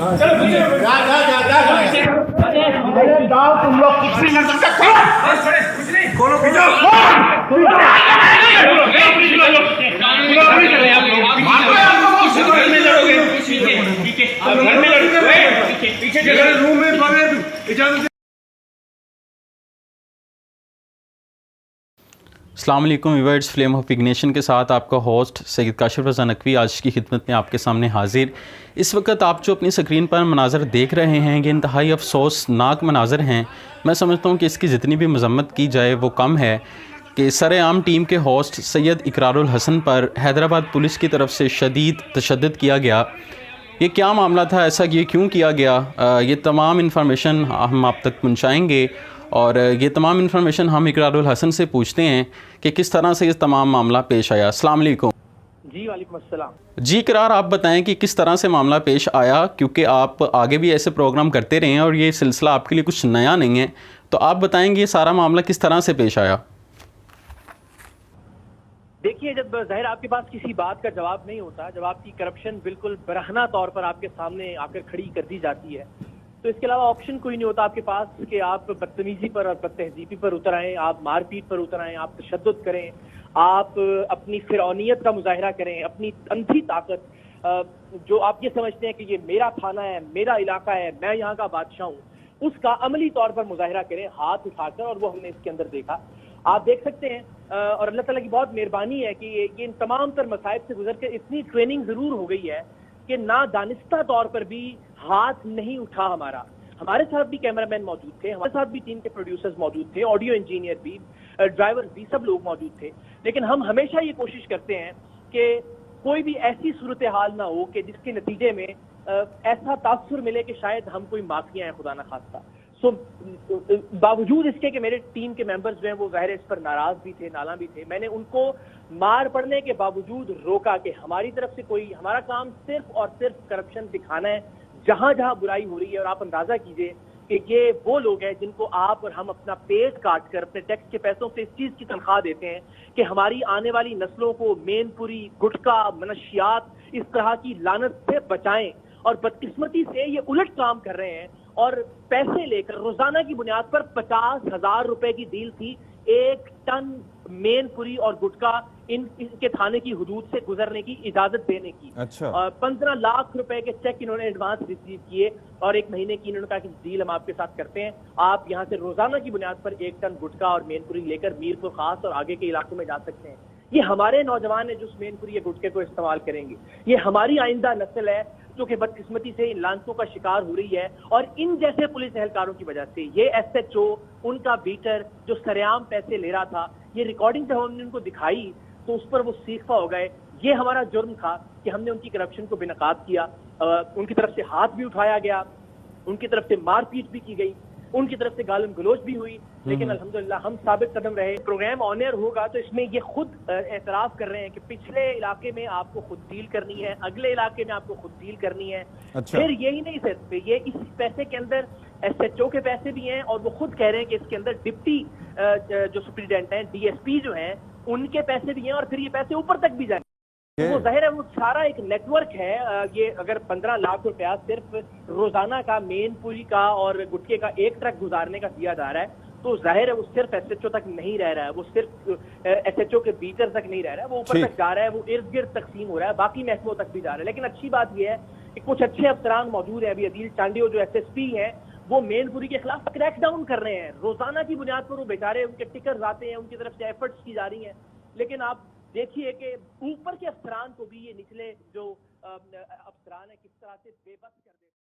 तुम लोग कुछ नहीं कर सकते, खोलो रूम में इजाजत। अस्सलाम वालेकुम व्यूअर्स, फ्लेम ऑफ इग्निशन के साथ आपका होस्ट सैयद काशिफ रज़ा नकवी आज की खिदमत में आपके सामने हाजिर। इस वक्त आप जो अपनी स्क्रीन पर मनाज़र देख रहे हैं ये इंतहाई अफसोसनाक मनाज़र हैं। मैं समझता हूँ कि इसकी जितनी भी मज़म्मत की जाए वो कम है कि सरेआम टीम के होस्ट सैयद इकरारुल हसन पर हैदराबाद पुलिस की तरफ से शदीद तशद्दुद किया गया। ये क्या मामला था, ऐसा ये क्यों किया गया, ये तमाम इन्फॉर्मेशन हम आप तक पहुँचाएँगे और ये तमाम इन्फॉर्मेशन हम इकरारुल हसन से पूछते हैं कि किस तरह से ये तमाम मामला पेश आया। अस्सलाम वालेकुम। जी वालेकुम अस्सलाम। जी इकरार, आप बताएं कि किस तरह से मामला पेश आया, क्योंकि आप आगे भी ऐसे प्रोग्राम करते रहे हैं और ये सिलसिला आपके लिए कुछ नया नहीं है, तो आप बताएंगे ये सारा मामला किस तरह से पेश आया। देखिए, जब ज़ाहिर आपके पास किसी बात का जवाब नहीं होता, जब आपकी करप्शन बिल्कुल बरहना तौर पर आपके सामने आकर खड़ी कर दी जाती है, तो इसके अलावा ऑप्शन कोई नहीं होता आपके पास कि आप बदतमीजी पर और बदतहजीबी पर उतर आएँ, आप मारपीट पर उतर आएँ, आप तशद्दुद करें, आप अपनी फिरौनियत का मुजाहिरा करें, अपनी अंधी ताकत, जो आप ये समझते हैं कि ये मेरा थाना है, मेरा इलाका है, मैं यहाँ का बादशाह हूँ, उसका अमली तौर पर मुजाहिरा करें हाथ उठाकर। और वो हमने इसके अंदर देखा। आप देख सकते हैं और अल्लाह ताला की बहुत मेहरबानी है कि ये इन तमाम तर मसाइब से गुजर के इतनी ट्रेनिंग ज़रूर हो गई है कि ना दानिस्ता तौर पर भी हाथ नहीं उठा हमारा। हमारे साथ भी कैमरामैन मौजूद थे, हमारे साथ भी टीम के प्रोड्यूसर्स मौजूद थे, ऑडियो इंजीनियर भी, ड्राइवर भी, सब लोग मौजूद थे। लेकिन हम हमेशा ये कोशिश करते हैं कि कोई भी ऐसी सूरत हाल ना हो कि जिसके नतीजे में ऐसा तासुर मिले कि शायद हम कोई माफिया हैं, खुदा ना खास्ता। सो बावजूद इसके कि मेरे टीम के मेंबर्स जो हैं वो ज़ाहिर इस पर नाराज भी थे, नाला भी थे, मैंने उनको मार पड़ने के बावजूद रोका कि हमारी तरफ से कोई, हमारा काम सिर्फ और सिर्फ करप्शन दिखाना है जहां जहां बुराई हो रही है। और आप अंदाजा कीजिए कि ये वो लोग हैं जिनको आप और हम अपना पेट काट कर अपने टैक्स के पैसों से इस चीज की तनख्वाह देते हैं कि हमारी आने वाली नस्लों को मेनपुरी, गुटखा, मनशियात, इस तरह की लानत से बचाएं। और बदकिस्मती से ये उलट काम कर रहे हैं और पैसे लेकर रोजाना की बुनियाद पर 50,000 रुपए की डील थी 1 टन मेनपुरी और गुटखा इनके थाने की हुदूद से गुजरने की इजाजत देने की। अच्छा। 15 लाख रुपए के चेक इन्होंने एडवांस रिसीव किए और 1 महीने की इन्होंने कहा कि डील हम आपके साथ करते हैं, आप यहाँ से रोजाना की बुनियाद पर 1 टन गुटखा और मेनपुरी लेकर मीरपुर खास और आगे के इलाकों में जा सकते हैं। ये हमारे नौजवान है जो उस मेनपुरी या गुटखे को इस्तेमाल करेंगे। ये हमारी आइंदा नस्ल है जो कि बदकिस्मती से इन लानतों का शिकार हो रही है। और इन जैसे पुलिस एहलकारों की वजह से ये SHO, उनका बीटर जो सरेआम पैसे ले रहा था, ये रिकॉर्डिंग जब हमने उनको दिखाई तो उस पर वो सीखा हो गए। ये हमारा जुर्म था कि हमने उनकी करप्शन को बेनकाब किया, उनकी तरफ से हाथ भी उठाया गया, उनकी तरफ से मारपीट भी की गई, उनकी तरफ से गालम गलोच भी हुई, लेकिन अल्हम्दुलिल्लाह हम साबित कदम रहे। प्रोग्राम ऑन एयर होगा तो इसमें ये खुद एतराफ कर रहे हैं कि पिछले इलाके में आपको खुद डील करनी है, अगले इलाके में आपको खुद डील करनी है। अच्छा। फिर यही नहीं सिर्फ ये इस पैसे के अंदर SHO के पैसे भी हैं और वो खुद कह रहे हैं कि इसके अंदर डिप्टी जो सुप्रीडेंट हैं, DSP जो हैं, उनके पैसे भी हैं और फिर ये पैसे ऊपर तक भी जाएंगे। तो वो जाहिर है वो सारा एक नेटवर्क है। ये अगर 15 लाख रुपया सिर्फ रोजाना का मेनपुरी का और गुटके का 1 ट्रक गुजारने का दिया जा रहा है तो जाहिर है वो सिर्फ SHO तक नहीं रह रहा है, वो सिर्फ SHO के बीटर तक नहीं रह रहा है, वो ऊपर तक जा रहा है, वो इर्द गिर्द तकसीम हो रहा है, बाकी महकमों तक भी जा रहा है। लेकिन अच्छी बात यह है कि कुछ अच्छे अफसरान मौजूद हैं। अभी अदील चांडियो जो SSP हैं वो मेनपुरी के खिलाफ क्रैक डाउन कर रहे हैं। रोजाना की बुनियाद पर वो बेचारे, उनके टिकट आते हैं, उनकी तरफ से एफर्ट्स की जा रही हैं। लेकिन आप देखिए कि ऊपर के अफसरान को भी ये निचले जो अफसरान है किस तरह से बेबस कर देते हैं।